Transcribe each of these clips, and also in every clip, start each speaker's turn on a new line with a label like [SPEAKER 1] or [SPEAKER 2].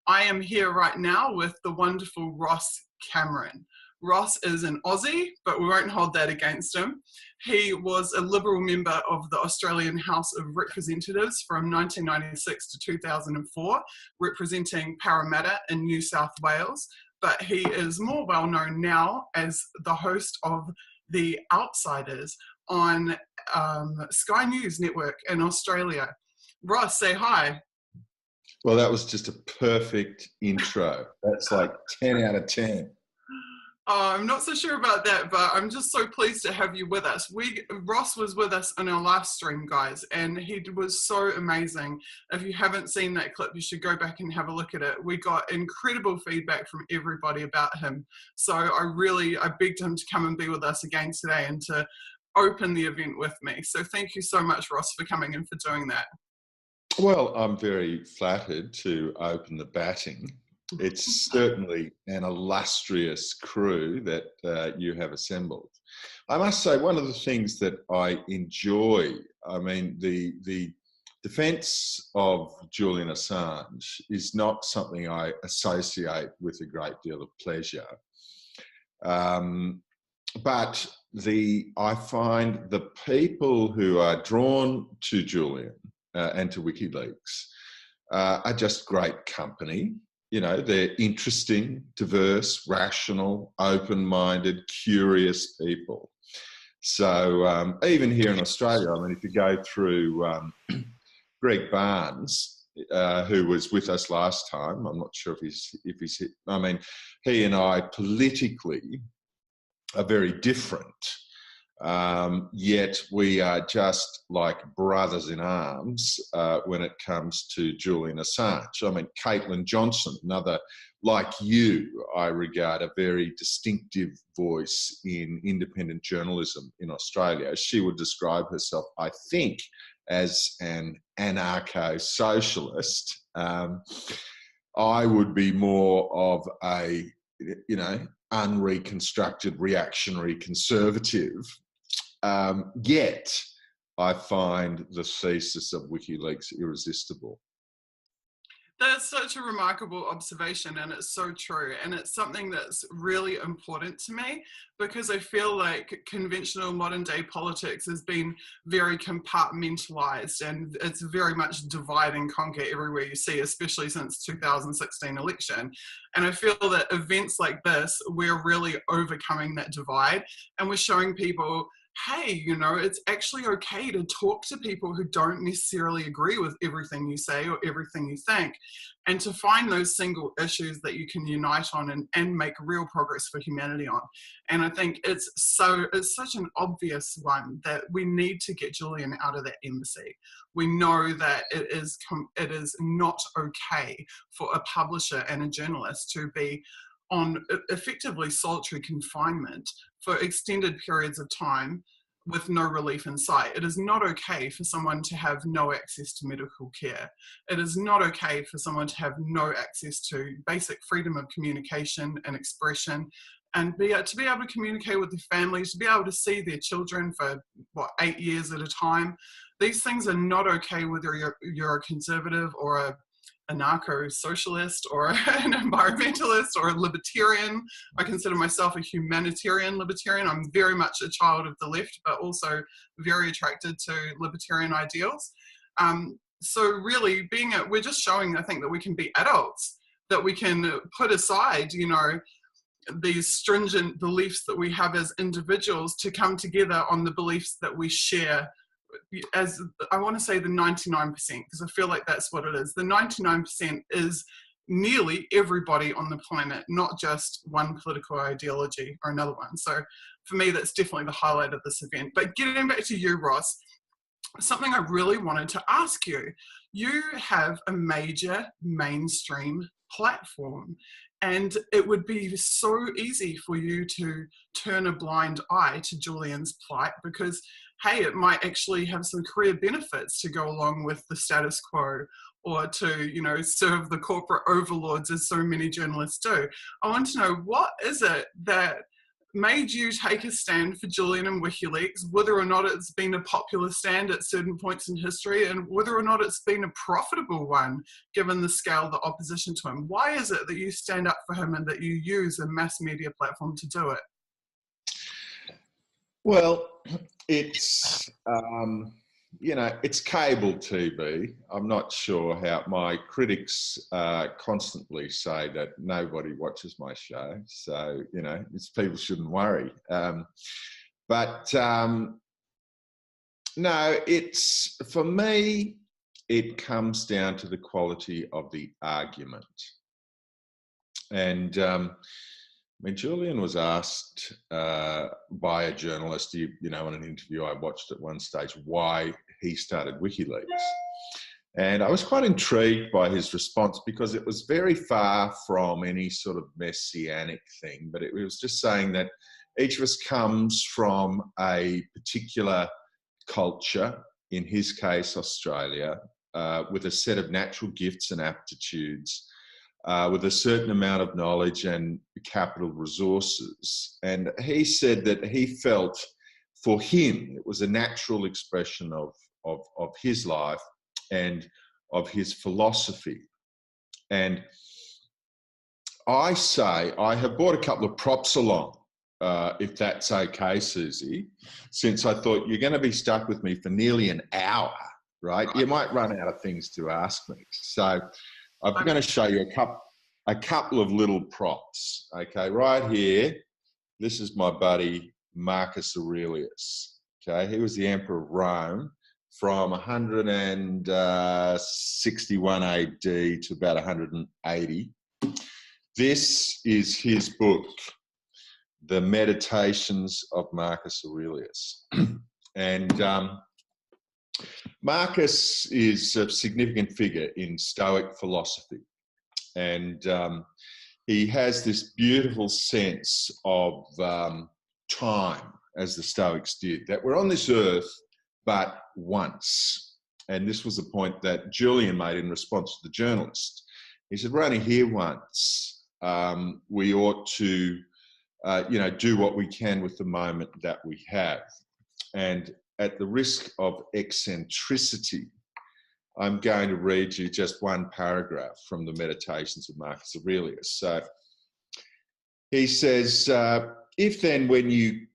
[SPEAKER 1] I am here right now with the wonderful Ross Cameron. Ross is an Aussie, but we won't hold that against him. He was a Liberal member of the Australian House of Representatives from 1996 to 2004, representing Parramatta in New South Wales. But he is more well known now as the host of The Outsiders on Sky News Network in Australia. Ross, say hi.
[SPEAKER 2] Well, that was just a perfect intro. That's like 10 out of 10.
[SPEAKER 1] I'm not so sure about that, but I'm just so pleased to have you with us. Ross was with us on our last stream, guys, and he was so amazing. If you haven't seen that clip, you should go back and have a look at it. We got incredible feedback from everybody about him. So I begged him to come and be with us again today and to open the event with me. So thank you so much, Ross, for coming and for doing that.
[SPEAKER 2] Well, I'm very flattered to open the batting. It's certainly an illustrious crew that you have assembled. I must say, one of the things that I enjoy, the defence of Julian Assange is not something I associate with a great deal of pleasure. But I find the people who are drawn to Julian and to WikiLeaks are just great company. You know, they're interesting, diverse, rational, open-minded, curious people. So even here in Australia, if you go through Greg Barnes, who was with us last time, I'm not sure if he's he and I politically are very different. Yet we are just like brothers in arms when it comes to Julian Assange. Caitlin Johnson, another, like you, I regard a very distinctive voice in independent journalism in Australia. She would describe herself, I think, as an anarcho-socialist. I would be more of a, unreconstructed reactionary conservative. Yet I find the thesis of WikiLeaks irresistible.
[SPEAKER 1] That's such a remarkable observation, and it's so true. And it's something that's really important to me because I feel like conventional modern day politics has been very compartmentalized, and it's very much divide and conquer everywhere you see, especially since 2016 election. And I feel that events like this, we're really overcoming that divide, and we're showing people, hey, it's actually okay to talk to people who don't necessarily agree with everything you say or everything you think, and to find those single issues that you can unite on and make real progress for humanity on. And I think it's such an obvious one that we need to get Julian out of that embassy. We know that it is not okay for a publisher and a journalist to be on effectively solitary confinement for extended periods of time with no relief in sight. It is not okay for someone to have no access to medical care. It is not okay for someone to have no access to basic freedom of communication and expression, and to be able to communicate with their families, to be able to see their children for 8 years at a time. These things are not okay whether you're a conservative or a anarcho-socialist or an environmentalist or a libertarian. I consider myself a humanitarian libertarian. I'm very much a child of the left, but also very attracted to libertarian ideals. So really we're just showing, I think, that we can be adults, that we can put aside, these stringent beliefs that we have as individuals to come together on the beliefs that we share, as I want to say the 99%, because I feel like that's what it is. The 99% is nearly everybody on the planet, not just one political ideology or another one. So for me, that's definitely the highlight of this event. But getting back to you, Ross, something I really wanted to ask you. You have a major mainstream platform, and it would be so easy for you to turn a blind eye to Julian's plight because, hey, it might actually have some career benefits to go along with the status quo, or to, serve the corporate overlords as so many journalists do. I want to know, what is it that made you take a stand for Julian and WikiLeaks, whether or not it's been a popular stand at certain points in history and whether or not it's been a profitable one, given the scale of the opposition to him? Why is it that you stand up for him and that you use a mass media platform to do it?
[SPEAKER 2] Well, it's, it's cable TV. I'm not sure how my critics constantly say that nobody watches my show. So, people shouldn't worry. No, for me, it comes down to the quality of the argument. And Julian was asked by a journalist, in an interview I watched at one stage, why he started WikiLeaks. And I was quite intrigued by his response because it was very far from any sort of messianic thing, but it was just saying that each of us comes from a particular culture, in his case, Australia, with a set of natural gifts and aptitudes, with a certain amount of knowledge and capital resources. And he said that he felt for him, it was a natural expression of his life and of his philosophy. And I say, I have brought a couple of props along, if that's okay, Suzie, since I thought you're going to be stuck with me for nearly an hour, right? You might run out of things to ask me. So I'm going to show you a couple of little props. Okay, right here, this is my buddy Marcus Aurelius. Okay, he was the Emperor of Rome from 161 AD to about 180. This is his book, The Meditations of Marcus Aurelius. And Marcus is a significant figure in Stoic philosophy. And he has this beautiful sense of time, as the Stoics did, that we're on this earth but once. And this was the point that Julian made in response to the journalist. He said, we're only here once. We ought to, do what we can with the moment that we have. And at the risk of eccentricity, I'm going to read you just one paragraph from the Meditations of Marcus Aurelius. So he says, if then when you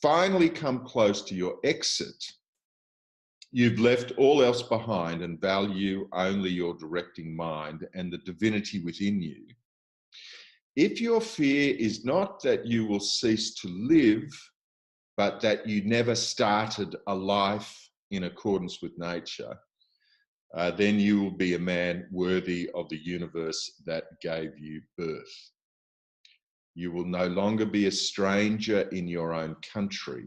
[SPEAKER 2] finally come close to your exit, you've left all else behind and value only your directing mind and the divinity within you, if your fear is not that you will cease to live, but that you never started a life in accordance with nature, then you will be a man worthy of the universe that gave you birth. You will no longer be a stranger in your own country,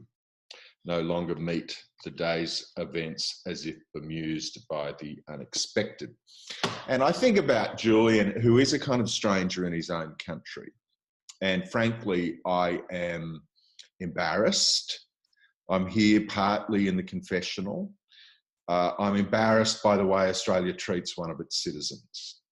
[SPEAKER 2] no longer meet the day's events as if bemused by the unexpected. And I think about Julian, who is a kind of stranger in his own country. And frankly, I am embarrassed. I'm here partly in the confessional. I'm embarrassed by the way Australia treats one of its citizens.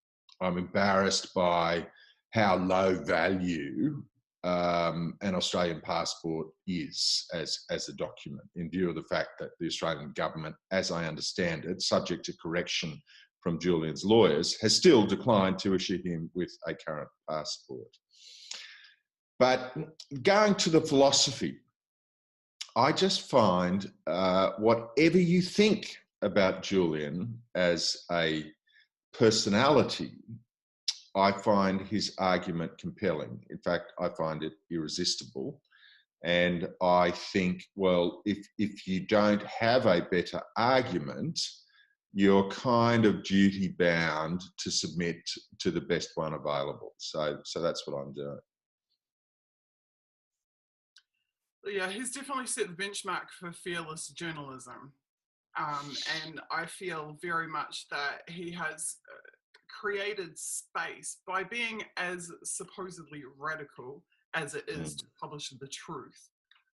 [SPEAKER 2] I'm embarrassed by how low value an Australian passport is as a document, in view of the fact that the Australian government, as I understand it, subject to correction from Julian's lawyers, has still declined to issue him with a current passport. But going to the philosophy, I just find whatever you think about Julian as a personality, I find his argument compelling. In fact, I find it irresistible. And I think, well, if you don't have a better argument, you're kind of duty bound to submit to the best one available. So that's what I'm doing.
[SPEAKER 1] Yeah, he's definitely set the benchmark for fearless journalism. And I feel very much that he has created space by being as supposedly radical as it is to publish the truth.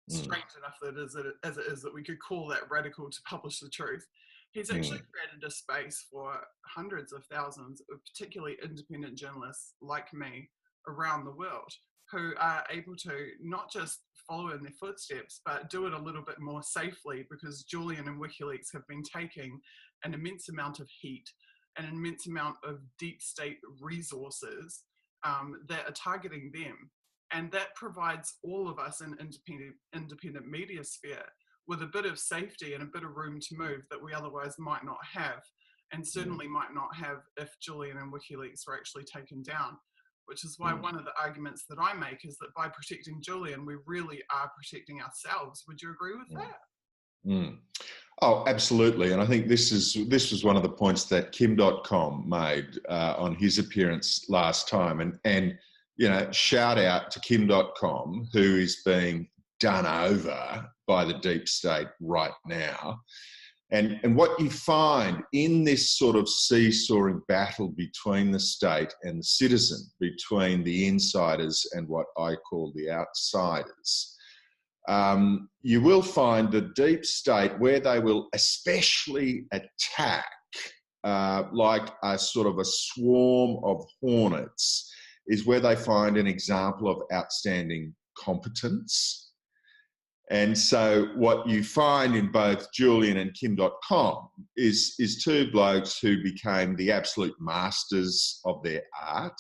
[SPEAKER 1] Strange enough that as it is that we could call that radical to publish the truth. He's actually created a space for hundreds of thousands of particularly independent journalists like me around the world who are able to not just follow in their footsteps, but do it a little bit more safely, because Julian and WikiLeaks have been taking an immense amount of heat, an immense amount of deep state resources that are targeting them. And that provides all of us in independent media sphere with a bit of safety and a bit of room to move that we otherwise might not have, and certainly might not have if Julian and WikiLeaks were actually taken down. Which is why one of the arguments that I make is that by protecting Julian, we really are protecting ourselves. Would you agree with that?
[SPEAKER 2] Mm. Oh, absolutely. And I think this was one of the points that Kim.com made on his appearance last time. And you know, shout out to Kim.com, who is being done over by the deep state right now. And what you find in this sort of seesawing battle between the state and the citizen, between the insiders and what I call the outsiders, you will find the deep state where they will especially attack like a sort of a swarm of hornets is where they find an example of outstanding competence. And so what you find in both Julian and Kim.com is two blokes who became the absolute masters of their art.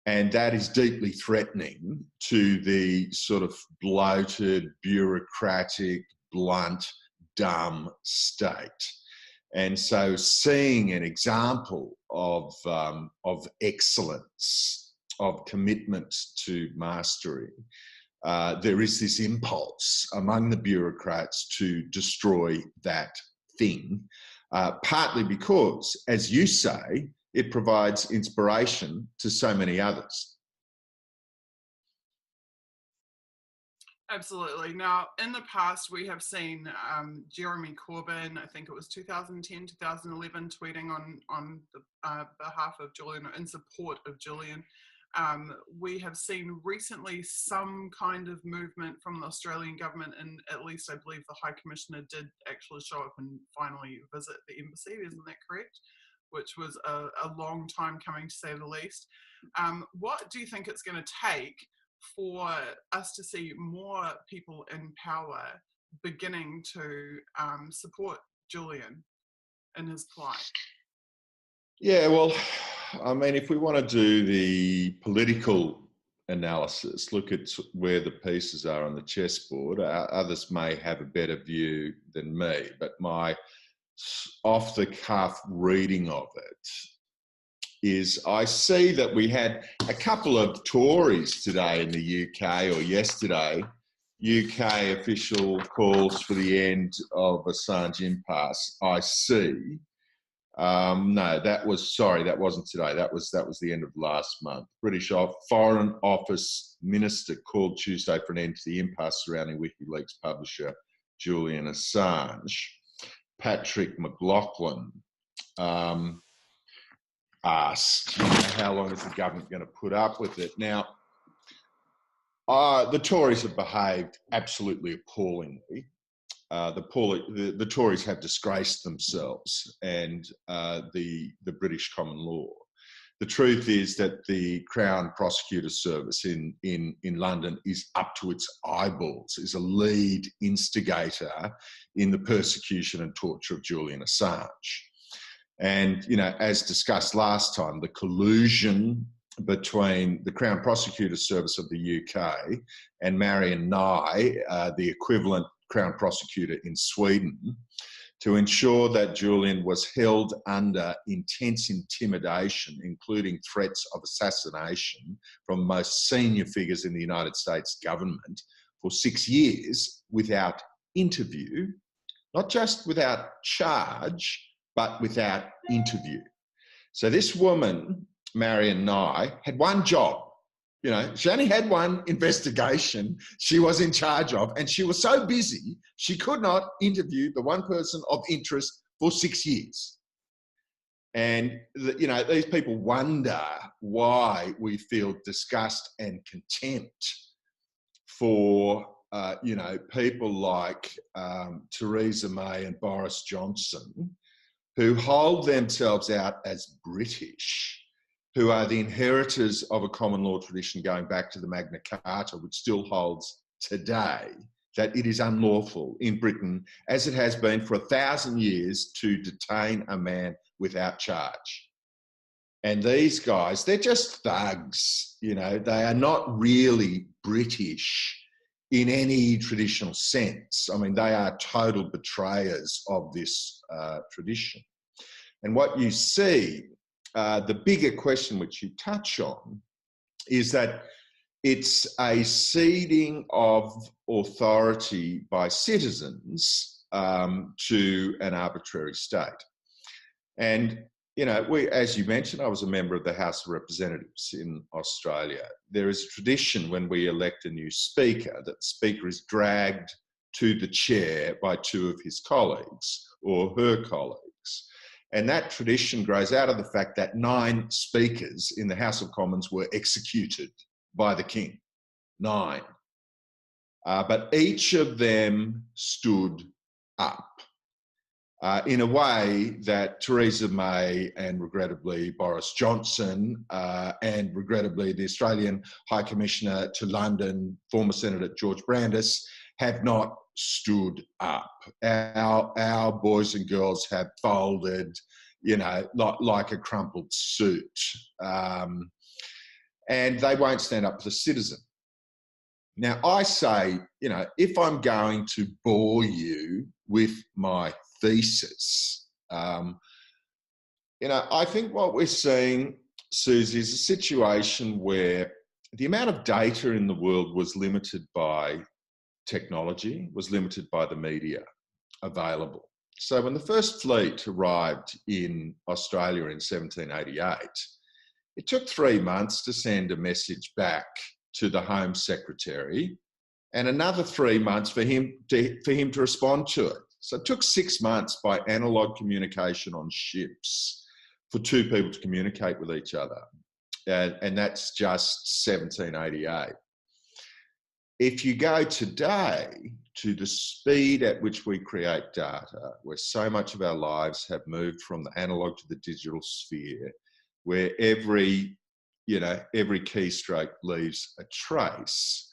[SPEAKER 2] And that is deeply threatening to the sort of bloated, bureaucratic, blunt, dumb state. And so seeing an example of excellence, of commitment to mastery, there is this impulse among the bureaucrats to destroy that thing, partly because, as you say, it provides inspiration to so many others.
[SPEAKER 1] Absolutely. Now, in the past, we have seen Jeremy Corbyn, I think it was 2010, 2011, tweeting on the behalf of Julian, or in support of Julian. We have seen recently some kind of movement from the Australian government, and at least I believe the High Commissioner did actually show up and finally visit the embassy, isn't that correct? Which was a long time coming, to say the least. What do you think it's going to take for us to see more people in power beginning to support Julian in his plight?
[SPEAKER 2] Yeah, well, I mean, if we want to do the political analysis, look at where the pieces are on the chessboard. Others may have a better view than me, but my off-the-cuff reading of it is I see that we had a couple of Tories today in the UK, or yesterday. UK official calls for the end of Assange impasse. I see. No, that wasn't today. That was the end of last month. British Foreign Office Minister called Tuesday for an end to the impasse surrounding WikiLeaks publisher Julian Assange. Patrick McLaughlin asked, how long is the government going to put up with it? Now, the Tories have behaved absolutely appallingly. The Tories have disgraced themselves and the British common law. The truth is that the Crown Prosecutor Service in London is up to its eyeballs, is a lead instigator in the persecution and torture of Julian Assange. And, you know, as discussed last time, the collusion between the Crown Prosecutor Service of the UK and Marion Nye, the equivalent Crown Prosecutor in Sweden, to ensure that Julian was held under intense intimidation, including threats of assassination from most senior figures in the United States government for 6 years without interview, not just without charge, but without interview. So this woman, Marion Nye, had one job. You know, she only had one investigation she was in charge of, and she was so busy, she could not interview the one person of interest for 6 years. And, you know, these people wonder why we feel disgust and contempt for, you know, people like Theresa May and Boris Johnson, who hold themselves out as British who are the inheritors of a common law tradition going back to the Magna Carta, which still holds today, that it is unlawful in Britain, as it has been for 1,000 years, to detain a man without charge. And these guys, they're just thugs, you know, they are not really British in any traditional sense. I mean, they are total betrayers of this tradition. And what you see, the bigger question which you touch on, is that it's a ceding of authority by citizens to an arbitrary state. And, you know, as you mentioned, I was a member of the House of Representatives in Australia. There is a tradition when we elect a new speaker that the speaker is dragged to the chair by two of his colleagues or her colleagues. And that tradition grows out of the fact that 9 speakers in the House of Commons were executed by the King. 9. But each of them stood up in a way that Theresa May and regrettably Boris Johnson and regrettably the Australian High Commissioner to London, former Senator George Brandis, have not stood up. Our boys and girls have folded, you know, like a crumpled suit. And they won't stand up for the citizen. Now, I say, you know, if I'm going to bore you with my thesis, you know, I think what we're seeing, Susie, is a situation where the amount of data in the world was limited by technology, was limited by the media available. So when the first fleet arrived in Australia in 1788, it took 3 months to send a message back to the Home Secretary and another 3 months for him to respond to it. So it took 6 months by analogue communication on ships for 2 people to communicate with each other. And that's just 1788. If you go today to the speed at which we create data, where so much of our lives have moved from the analogue to the digital sphere, where every keystroke leaves a trace,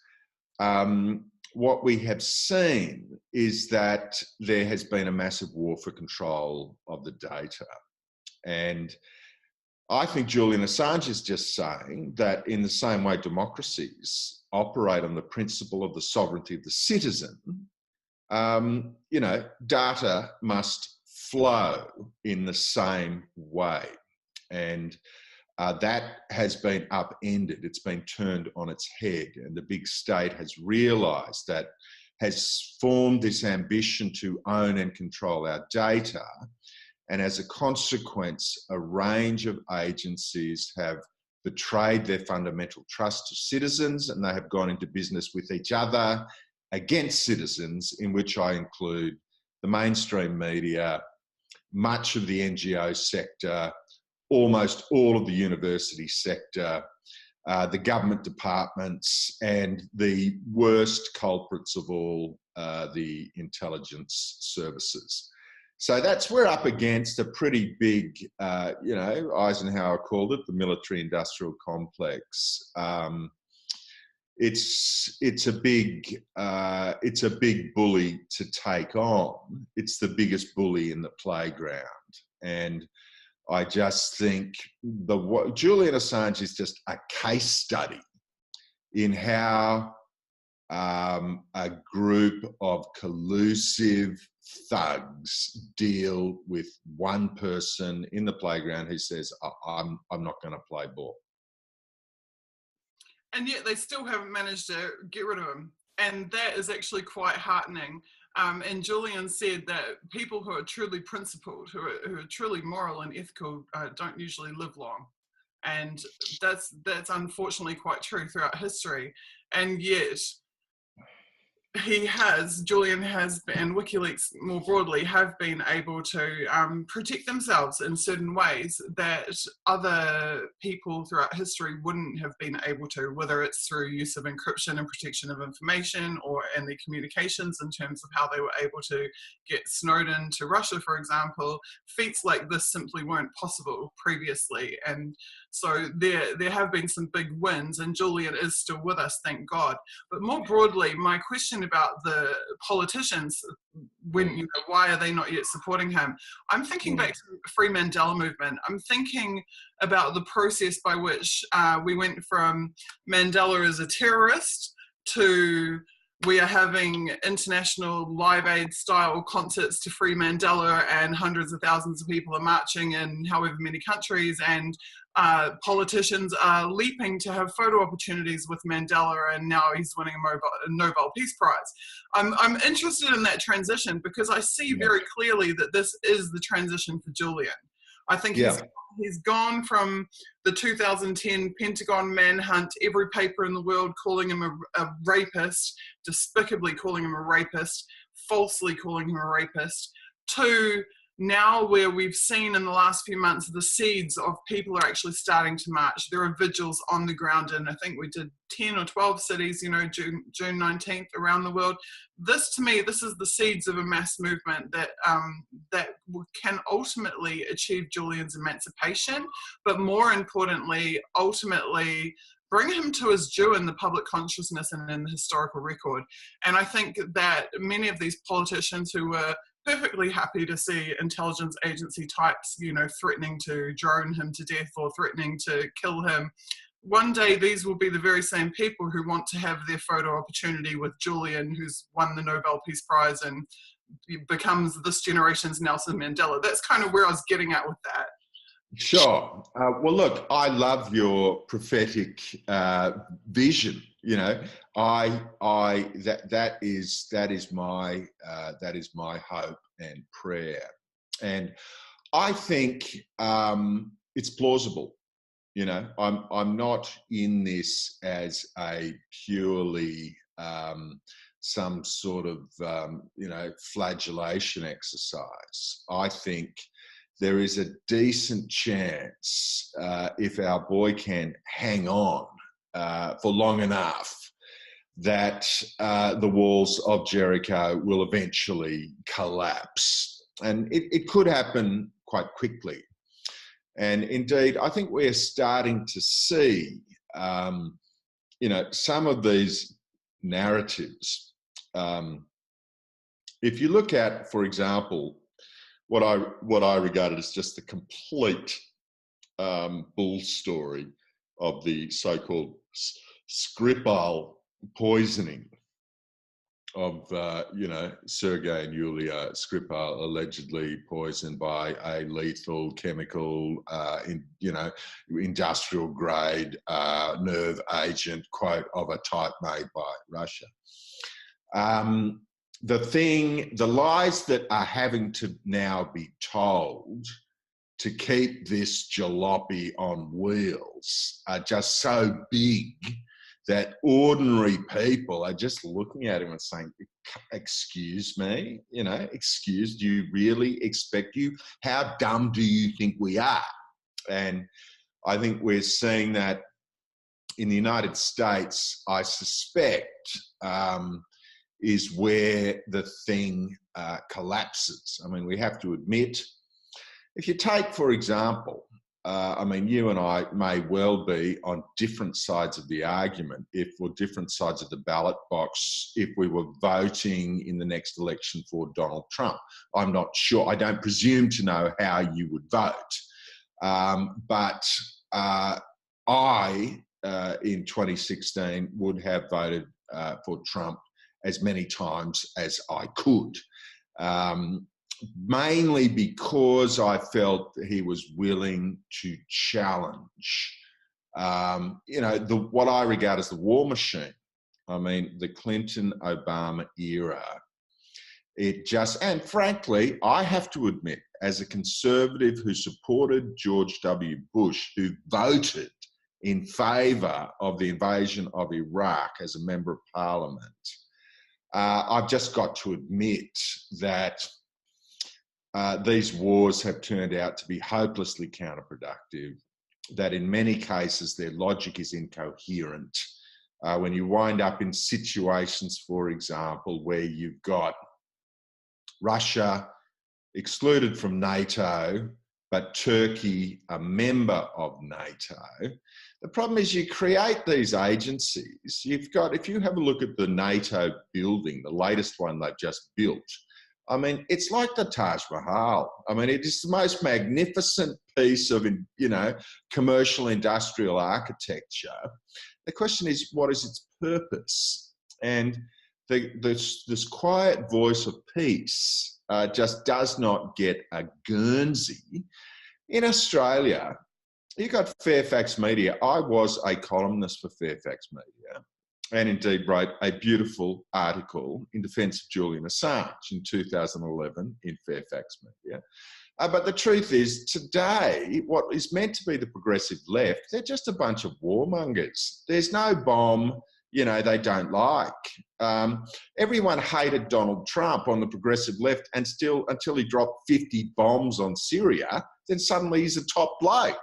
[SPEAKER 2] what we have seen is that there has been a massive war for control of the data. And I think Julian Assange is just saying that in the same way democracies operate on the principle of the sovereignty of the citizen, you know, data must flow in the same way. And that has been upended. It's been turned on its head. And the big state has realised that, has formed this ambition to own and control our data. And as a consequence, a range of agencies have betrayed their fundamental trust to citizens, and they have gone into business with each other against citizens, in which I include the mainstream media, much of the NGO sector, almost all of the university sector, the government departments, and the worst culprits of all, the intelligence services. So that's, we're up against a pretty big, you know, Eisenhower called it the military-industrial complex. It's a big bully to take on. It's the biggest bully in the playground, and I just think Julian Assange is just a case study in how a group of collusive thugs deal with one person in the playground who says, I'm not going to play ball.
[SPEAKER 1] And yet they still haven't managed to get rid of him. And that is actually quite heartening. And Julian said that people who are truly principled, who are truly moral and ethical, don't usually live long. And that's unfortunately quite true throughout history. And yet Julian has, and WikiLeaks more broadly, have been able to protect themselves in certain ways that other people throughout history wouldn't have been able to, whether it's through use of encryption and protection of information, or in their communications in terms of how they were able to get Snowden to Russia, for example. Feats like this simply weren't possible previously. And so there have been some big wins, and Julian is still with us, thank God. But more broadly, my question about the politicians, why are they not yet supporting him? I'm thinking back to the Free Mandela movement. I'm thinking about the process by which we went from Mandela as a terrorist to we are having international Live Aid style concerts to free Mandela, and hundreds of thousands of people are marching in however many countries, and politicians are leaping to have photo opportunities with Mandela, and now he's winning a Nobel Peace Prize. I'm interested in that transition because I see very clearly that this is the transition for Julian. I think he's gone from the 2010 Pentagon manhunt, every paper in the world calling him a rapist, despicably calling him a rapist, falsely calling him a rapist, to now where we've seen in the last few months the seeds of people are actually starting to march. There are vigils on the ground in, I think we did 10 or 12 cities, June 19th around the world. This, to me, this is the seeds of a mass movement that can ultimately achieve Julian's emancipation, but more importantly, ultimately bring him to his due in the public consciousness and in the historical record. And I think that many of these politicians who were perfectly happy to see intelligence agency types, threatening to drone him to death or threatening to kill him, one day these will be the very same people who want to have their photo opportunity with Julian, who's won the Nobel Peace Prize and becomes this generation's Nelson Mandela. That's kind of where I was getting at with that.
[SPEAKER 2] Sure. Well, look, I love your prophetic vision. That is my hope and prayer, and I think it's plausible. I'm not in this as a purely some sort of flagellation exercise. I think there is a decent chance, if our boy can hang on for long enough, that the walls of Jericho will eventually collapse. And it could happen quite quickly. And indeed, I think we're starting to see, some of these narratives. If you look at, for example, what I regarded as just the complete bull story of the so-called Skripal poisoning of Sergei and Yulia Skripal, allegedly poisoned by a lethal chemical, industrial grade nerve agent, quote, of a type made by Russia. The lies that are having to now be told to keep this jalopy on wheels are just so big that ordinary people are just looking at him and saying, excuse me, do you really expect how dumb do you think we are? And I think we're seeing that in the United States, I suspect, is where the thing collapses. I mean, we have to admit, if you take, for example, you and I may well be on different sides of the argument, or different sides of the ballot box, if we were voting in the next election for Donald Trump. I'm not sure. I don't presume to know how you would vote. But I, in 2016, would have voted for Trump as many times as I could, mainly because I felt he was willing to challenge, what I regard as the war machine. I mean, the Clinton-Obama era. And frankly, I have to admit, as a conservative who supported George W. Bush, who voted in favour of the invasion of Iraq as a member of parliament, I've just got to admit that these wars have turned out to be hopelessly counterproductive, that in many cases their logic is incoherent. When you wind up in situations, for example, where you've got Russia excluded from NATO, but Turkey a member of NATO, the problem is you create these agencies. You've got, if you have a look at the NATO building, the latest one they've just built, I mean, it's like the Taj Mahal. I mean, it is the most magnificent piece of, you know, commercial industrial architecture. The question is, what is its purpose? And this quiet voice of peace just does not get a Guernsey. In Australia, you got Fairfax Media. I was a columnist for Fairfax Media, and indeed wrote a beautiful article in defence of Julian Assange in 2011 in Fairfax Media. But the truth is, today, what is meant to be the progressive left, they're just a bunch of warmongers. There's no bomb, you know, they don't like. Everyone hated Donald Trump on the progressive left, and still, until he dropped 50 bombs on Syria, then suddenly he's a top bloke.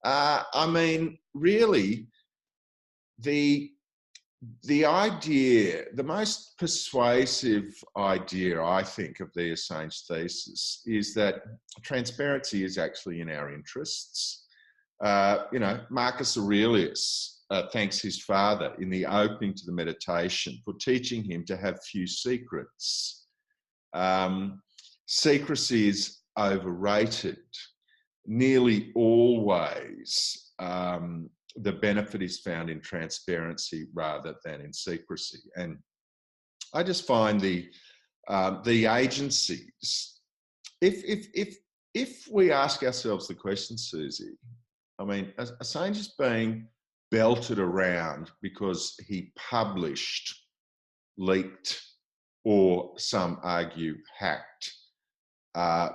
[SPEAKER 2] I mean, really, the idea, the most persuasive idea, I think, of the Assange thesis is that transparency is actually in our interests. You know, Marcus Aurelius thanks his father in the opening to the meditation for teaching him to have few secrets. Secrecy is overrated. Nearly always, the benefit is found in transparency rather than in secrecy. And I just find the agencies, if we ask ourselves the question, Suzie, I mean, Assange is being belted around because he published, leaked, or some argue hacked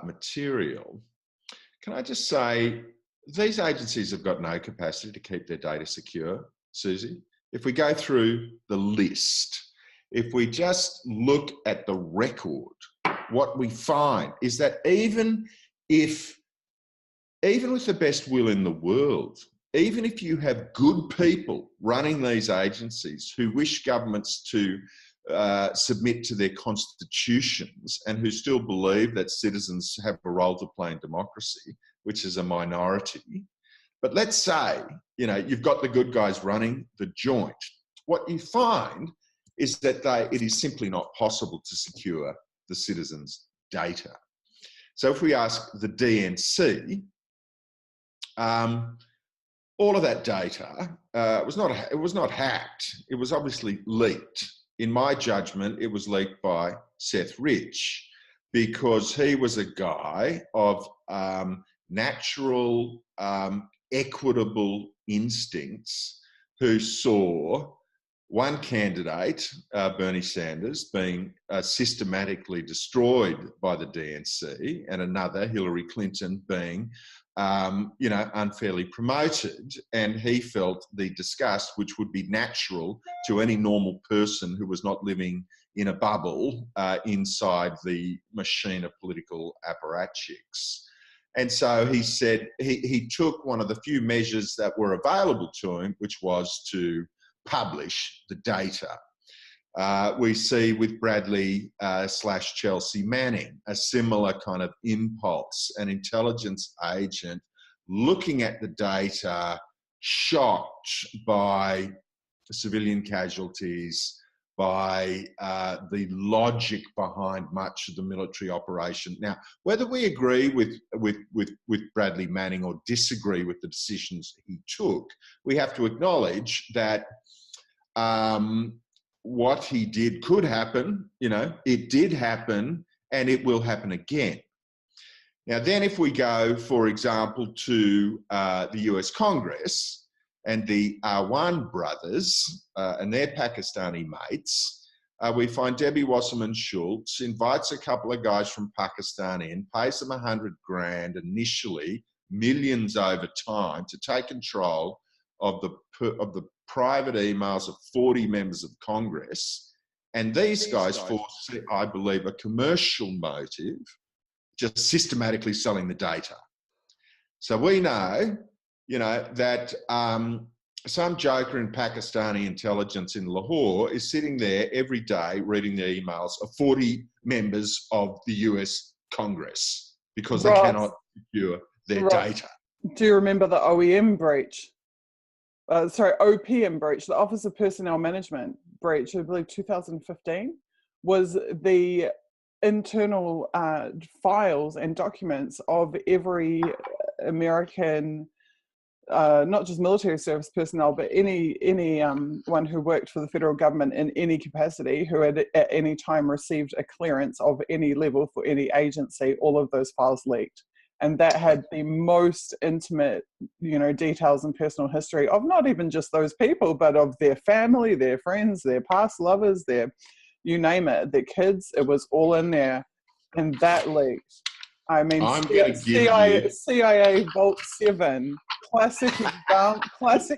[SPEAKER 2] material. Can I just say, these agencies have got no capacity to keep their data secure, Suzie. If we go through the list, if we just look at the record, what we find is that even with the best will in the world, even if you have good people running these agencies who wish governments to submit to their constitutions and who still believe that citizens have a role to play in democracy, which is a minority. But let's say, you know, you've got the good guys running the joint. What you find is that it is simply not possible to secure the citizens' data. So if we ask the DNC, all of that data was not hacked. It was obviously leaked. In my judgment, it was leaked by Seth Rich because he was a guy of natural, equitable instincts who saw one candidate, Bernie Sanders, being systematically destroyed by the DNC, and another, Hillary Clinton, being you know, unfairly promoted, and he felt the disgust which would be natural to any normal person who was not living in a bubble inside the machine of political apparatchiks. And so he said he took one of the few measures that were available to him, which was to publish the data. We see with Bradley / Chelsea Manning a similar kind of impulse, an intelligence agent looking at the data, shocked by civilian casualties, by the logic behind much of the military operation. Now, whether we agree with Bradley Manning or disagree with the decisions he took, we have to acknowledge that what he did could happen, you know, it did happen, and it will happen again. Now, then if we go, for example, to the US Congress and the Arwan brothers and their Pakistani mates, we find Debbie Wasserman Schultz invites a couple of guys from Pakistan in, pays them $100,000 initially, millions over time, to take control of the private emails of 40 members of Congress And these guys foresee, I believe, a commercial motive, just systematically selling the data. So we know, that some joker in Pakistani intelligence in Lahore is sitting there every day reading the emails of 40 members of the US Congress because they cannot secure their data.
[SPEAKER 1] Do you remember the OEM breach? OPM breach, the Office of Personnel Management breach, I believe 2015, was the internal files and documents of every American, not just military service personnel, but any one who worked for the federal government in any capacity, who had at any time received a clearance of any level for any agency. All of those files leaked. And that had the most intimate, details and personal history of not even just those people, but of their family, their friends, their past lovers, you name it, their kids. It was all in there, and that leaked. I mean, CIA Vault 7, classic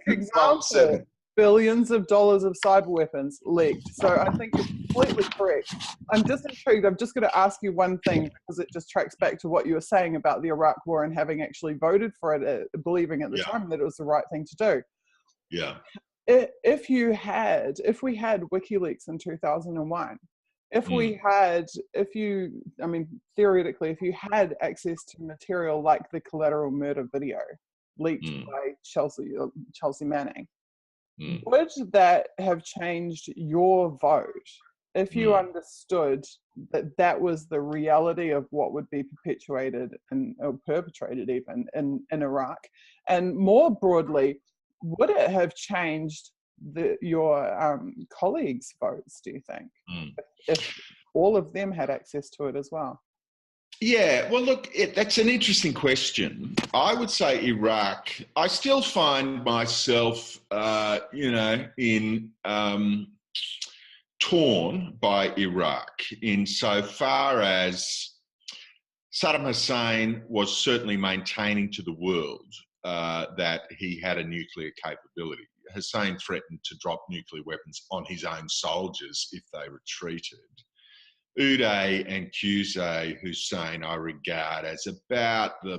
[SPEAKER 1] example. Billions of dollars of cyber weapons leaked. So I think you're completely correct. I'm just intrigued. I'm just going to ask you one thing, because it just tracks back to what you were saying about the Iraq War and having actually voted for it, believing at the time that it was the right thing to do.
[SPEAKER 2] Yeah.
[SPEAKER 1] If we had WikiLeaks in 2001, theoretically, if you had access to material like the collateral murder video leaked by Chelsea Manning, would that have changed your vote if you understood that that was the reality of what would be perpetuated or perpetrated even in Iraq? And more broadly, would it have changed your colleagues' votes, do you think, if all of them had access to it as well?
[SPEAKER 2] Yeah, well, look, that's an interesting question. I would say Iraq. I still find myself, torn by Iraq insofar as Saddam Hussein was certainly maintaining to the world that he had a nuclear capability. Hussein threatened to drop nuclear weapons on his own soldiers if they retreated. Uday and Qusay Hussein I regard as about the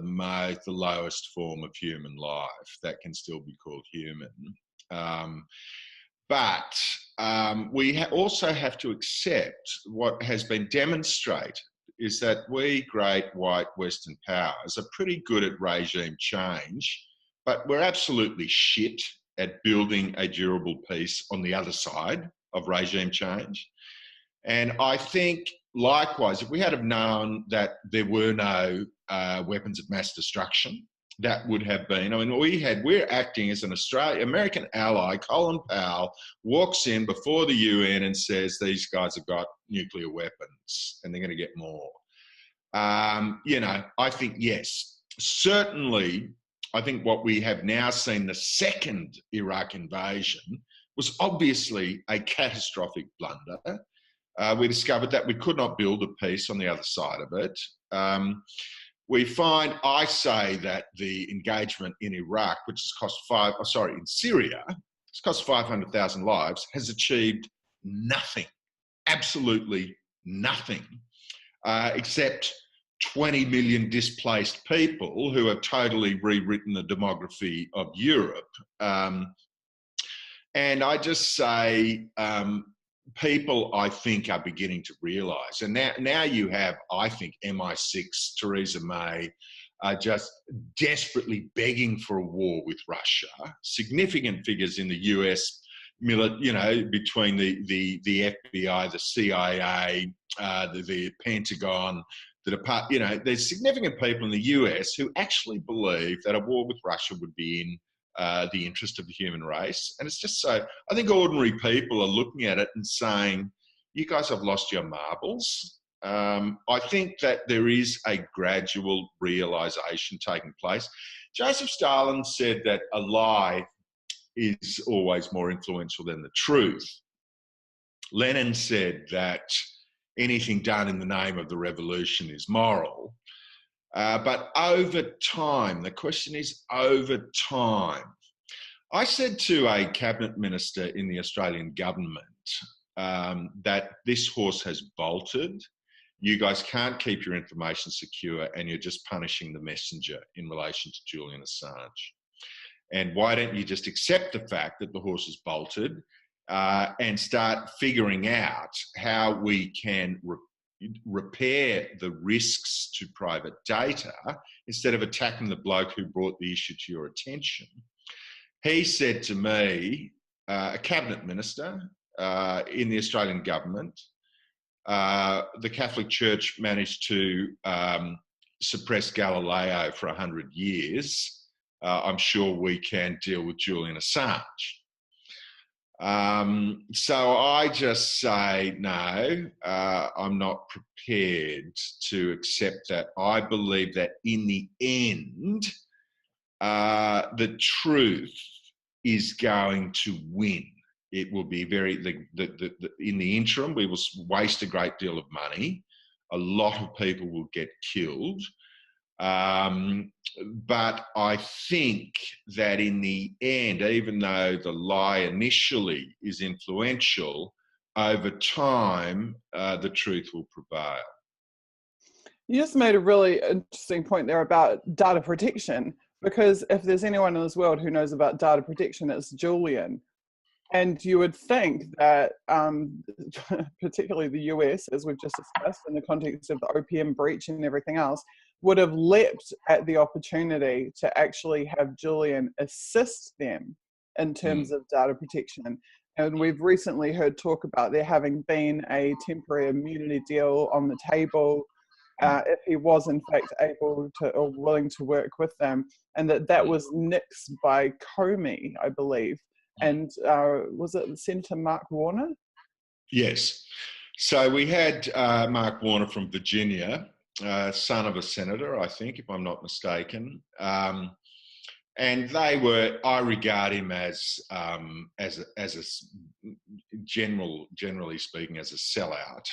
[SPEAKER 2] lowest form of human life that can still be called human. But we also have to accept what has been demonstrated is that we great white Western powers are pretty good at regime change, but we're absolutely shit at building a durable peace on the other side of regime change. And I think, likewise, if we had have known that there were no weapons of mass destruction, that would have been, we're acting as an American ally. Colin Powell walks in before the UN and says, these guys have got nuclear weapons and they're going to get more. I think, yes, certainly, I think what we have now seen, the second Iraq invasion, was obviously a catastrophic blunder. We discovered that we could not build a peace on the other side of it. I say that the engagement in Iraq, which has cost in Syria, it's cost 500,000 lives, has achieved nothing, absolutely nothing, except 20 million displaced people who have totally rewritten the demography of Europe. And I just say, people, I think, are beginning to realise. And now you have, I think, MI6, Theresa May, just desperately begging for a war with Russia. Significant figures in the US, between the FBI, the CIA, the Pentagon, there's significant people in the US who actually believe that a war with Russia would be in the interest of the human race. And it's just so, I think ordinary people are looking at it and saying, you guys have lost your marbles. I think that there is a gradual realisation taking place. Joseph Stalin said that a lie is always more influential than the truth. Lenin said that anything done in the name of the revolution is moral. But over time, the question is over time. I said to a cabinet minister in the Australian government, that this horse has bolted. You guys can't keep your information secure, and you're just punishing the messenger in relation to Julian Assange. And why don't you just accept the fact that the horse has bolted and start figuring out how we can repair the risks to private data instead of attacking the bloke who brought the issue to your attention. He said to me, a cabinet minister in the Australian government, the Catholic Church managed to suppress Galileo for 100 years. I'm sure we can deal with Julian Assange. So I just say, no, I'm not prepared to accept that. I believe that in the end, the truth is going to win. It will be in the interim, we will waste a great deal of money. A lot of people will get killed. But I think that in the end, even though the lie initially is influential, over time, the truth will prevail.
[SPEAKER 1] You just made a really interesting point there about data protection, because if there's anyone in this world who knows about data protection, it's Julian. And you would think that, particularly the US, as we've just discussed, in the context of the OPM breach and everything else, would have leapt at the opportunity to actually have Julian assist them in terms of data protection. And we've recently heard talk about there having been a temporary immunity deal on the table if he was in fact able to or willing to work with them, and that was nixed by Comey, I believe. And was it Senator Mark Warner?
[SPEAKER 2] Yes. So we had Mark Warner from Virginia, son of a senator, I think, if I'm not mistaken. And they were, I regard him as generally speaking, as a sellout.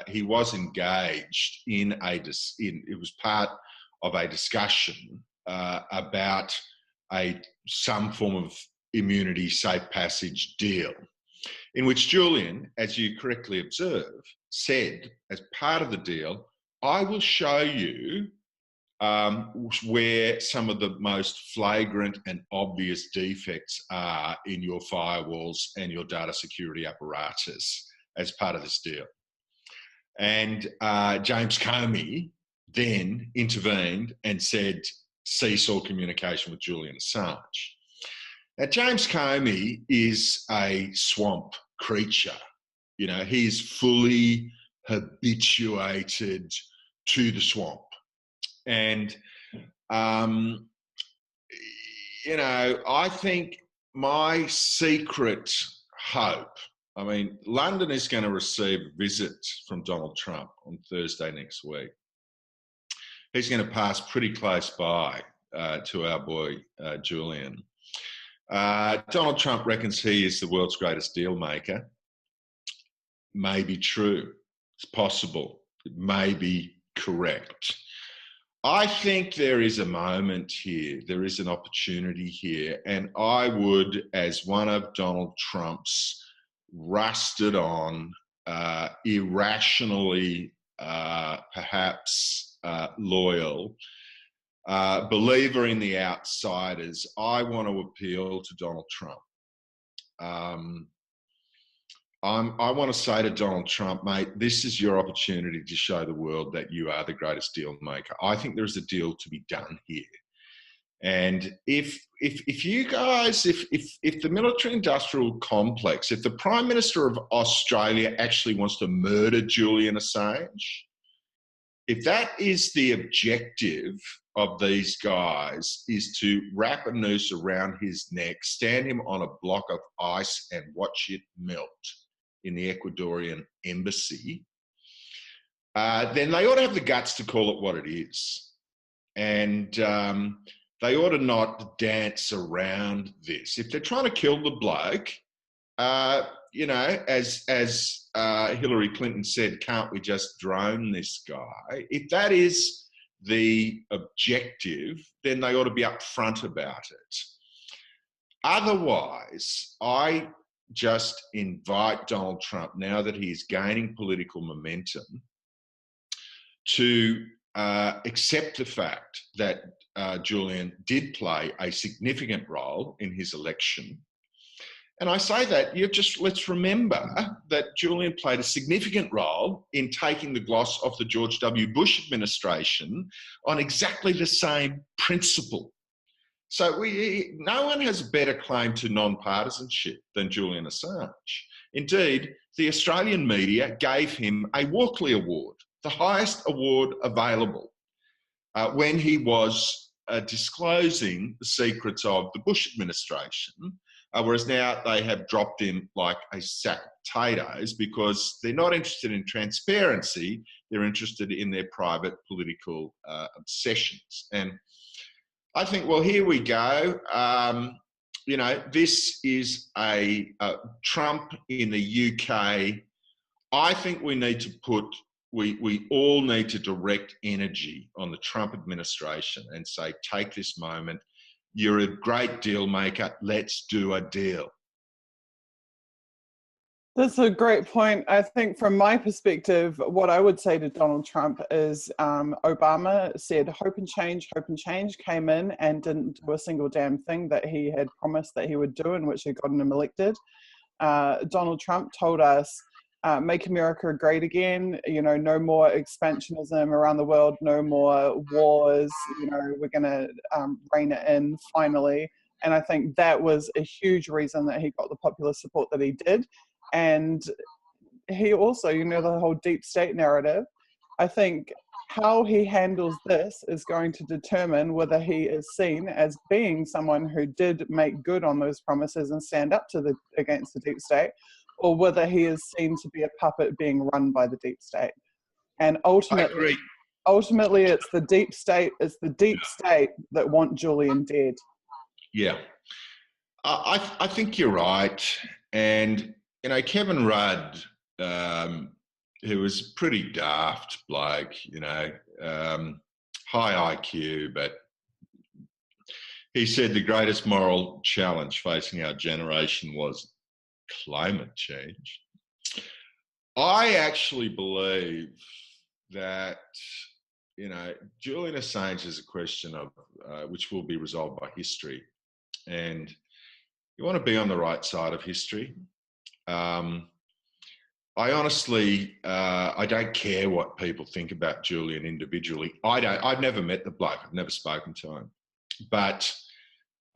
[SPEAKER 2] He was engaged in it was part of a discussion about some form of immunity safe passage deal, in which Julian, as you correctly observe, said as part of the deal, I will show you where some of the most flagrant and obvious defects are in your firewalls and your data security apparatus as part of this deal. And James Comey then intervened and said, cease all communication with Julian Assange. Now, James Comey is a swamp creature. You know, he's fully habituated to the swamp. And, you know, I think my secret hope, I mean, London is going to receive a visit from Donald Trump on Thursday next week. He's going to pass pretty close by to our boy, Julian. Donald Trump reckons he is the world's greatest deal maker. May be true. It's possible. It may be correct. I think there is a moment here. There is an opportunity here. And I would, as one of Donald Trump's rusted on, irrationally, perhaps loyal, believer in the outsiders, I want to appeal to Donald Trump. I want to say to Donald Trump, mate, this is your opportunity to show the world that you are the greatest deal maker. I think there's a deal to be done here. And if you guys, if the military-industrial complex, if the Prime Minister of Australia actually wants to murder Julian Assange, if that is the objective of these guys, is to wrap a noose around his neck, stand him on a block of ice and watch it melt in the Ecuadorean Embassy, then they ought to have the guts to call it what it is. And they ought to not dance around this. If they're trying to kill the bloke, you know, as Hillary Clinton said, can't we just drone this guy? If that is the objective, then they ought to be upfront about it. Otherwise, I just invite Donald Trump, now that he's gaining political momentum, to accept the fact that Julian did play a significant role in his election. And I say that, let's remember that Julian played a significant role in taking the gloss off the George W. Bush administration on exactly the same principle. So no one has a better claim to non-partisanship than Julian Assange. Indeed, the Australian media gave him a Walkley Award, the highest award available, when he was disclosing the secrets of the Bush administration, whereas now they have dropped him like a sack of potatoes because they're not interested in transparency, they're interested in their private political obsessions. And I think, well, here we go. You know, this is a Trump in the UK. I think we need to we all need to direct energy on the Trump administration and say, take this moment. You're a great deal maker. Let's do a deal.
[SPEAKER 1] That's a great point. I think from my perspective, what I would say to Donald Trump is Obama said hope and change, came in and didn't do a single damn thing that he had promised that he would do, in which had gotten him elected. Donald Trump told us, make America great again, you know, no more expansionism around the world, no more wars, you know, we're going to rein it in finally. And I think that was a huge reason that he got the popular support that he did. And he also, you know, the whole deep state narrative, I think how he handles this is going to determine whether he is seen as being someone who did make good on those promises and stand up to against the deep state, or whether he is seen to be a puppet being run by the deep state. And ultimately it's the deep state, that want Julian dead.
[SPEAKER 2] Yeah, I think you're right. And you know, Kevin Rudd, who was a pretty daft bloke, you know, high IQ, but he said the greatest moral challenge facing our generation was climate change. I actually believe that, you know, Julian Assange is a question of which will be resolved by history. And you want to be on the right side of history. I honestly, I don't care what people think about Julian individually. I've never met the bloke. I've never spoken to him. But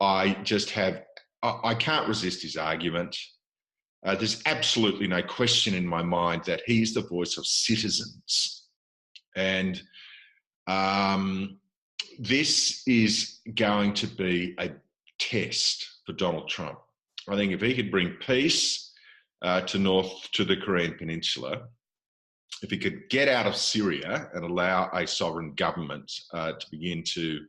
[SPEAKER 2] I can't resist his argument. There's absolutely no question in my mind that he's the voice of citizens. And this is going to be a test for Donald Trump. I think if he could bring peace to the Korean Peninsula, if he could get out of Syria and allow a sovereign government to begin to,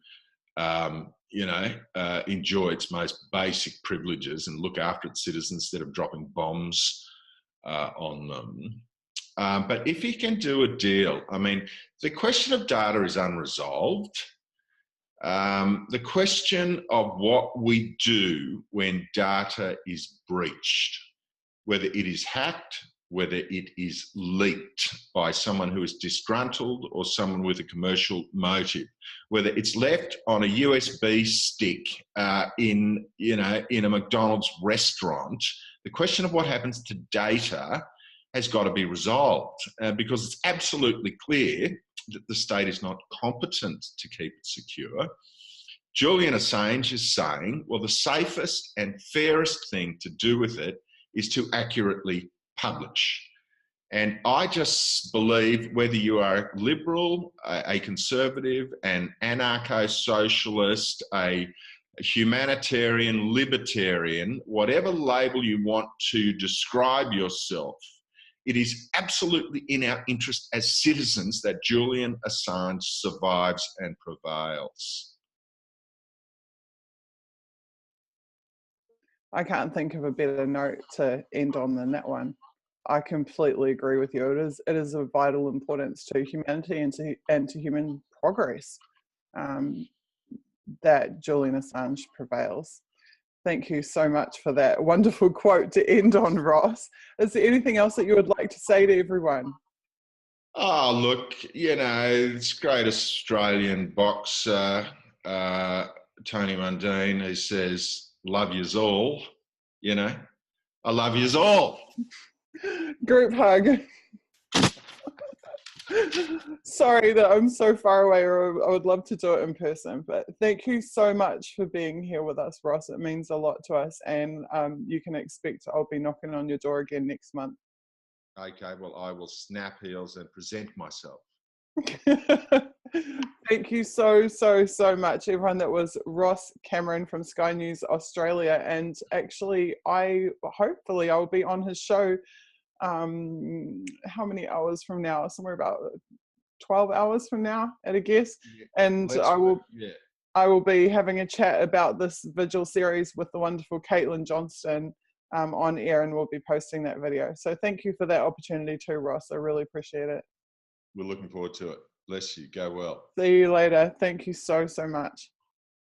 [SPEAKER 2] enjoy its most basic privileges and look after its citizens instead of dropping bombs on them. But if he can do a deal, I mean, the question of data is unresolved. The question of what we do when data is breached, whether it is hacked, whether it is leaked by someone who is disgruntled or someone with a commercial motive, whether it's left on a USB stick in a McDonald's restaurant, the question of what happens to data has got to be resolved because it's absolutely clear that the state is not competent to keep it secure. Julian Assange is saying, well, the safest and fairest thing to do with it is to accurately publish. And I just believe whether you are a liberal, a conservative, an anarcho-socialist, a humanitarian, libertarian, whatever label you want to describe yourself, it is absolutely in our interest as citizens that Julian Assange survives and prevails.
[SPEAKER 1] I can't think of a better note to end on than that one. I completely agree with you. It is of vital importance to humanity and to human progress that Julian Assange prevails. Thank you so much for that wonderful quote to end on, Ross. Is there anything else that you would like to say to everyone?
[SPEAKER 2] Oh, look, this great Australian boxer, Tony Mundine, who says, love yous all, I love yous all.
[SPEAKER 1] Group hug. Sorry that I'm so far away, or I would love to do it in person, but thank you so much for being here with us, Ross. It means a lot to us, and you can expect I'll be knocking on your door again next month.
[SPEAKER 2] Okay, well, I will snap heels and present myself.
[SPEAKER 1] Thank you so much, everyone. That was Ross Cameron from Sky News Australia, and actually hopefully I'll be on his show how many hours from now? Somewhere about 12 hours from now at a guess. And I will be having a chat about this Vigil series with the wonderful Caitlin Johnston on air, and we'll be posting that video. So thank you for that opportunity too, Ross. I really appreciate it.
[SPEAKER 2] We're looking forward to it. Bless you. Go well.
[SPEAKER 1] See you later. Thank you so much.